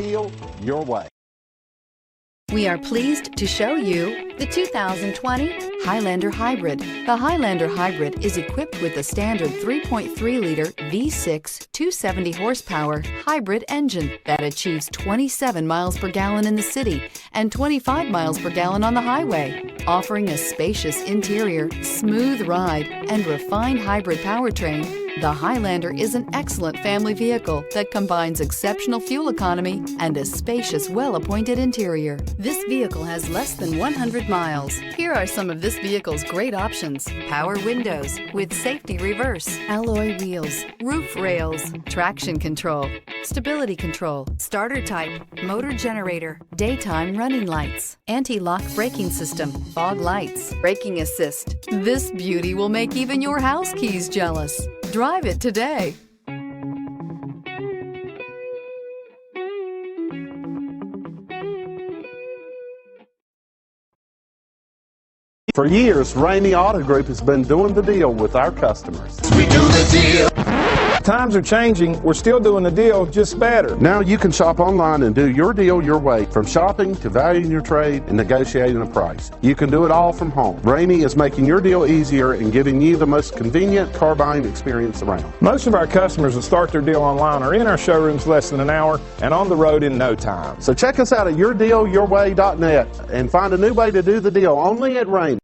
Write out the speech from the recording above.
deal your way. We are pleased to show you the 2020 Highlander Hybrid. The Highlander Hybrid is equipped with a standard 3.3-liter V6 270 horsepower hybrid engine that achieves 27 miles per gallon in the city and 25 miles per gallon on the highway. Offering a spacious interior, smooth ride, and refined hybrid powertrain, the Highlander is an excellent family vehicle that combines exceptional fuel economy and a spacious, well-appointed interior. This vehicle has less than 100 miles. Here are some of this vehicle's great options: power windows with safety reverse, alloy wheels, roof rails, traction control, stability control, starter type, motor generator, daytime running lights, anti-lock braking system, fog lights, braking assist. This beauty will make even your house keys jealous. Drive it today. For years, Ramey Auto Group has been doing the deal with our customers. We do the deal. Times are changing. We're still doing the deal, just better. Now you can shop online and do your deal your way, from shopping to valuing your trade and negotiating a price. You can do it all from home. Ramey is making your deal easier and giving you the most convenient car buying experience around. Most of our customers that start their deal online are in our showrooms less than an hour and on the road in no time. So check us out at yourdealyourway.net and find a new way to do the deal only at Ramey.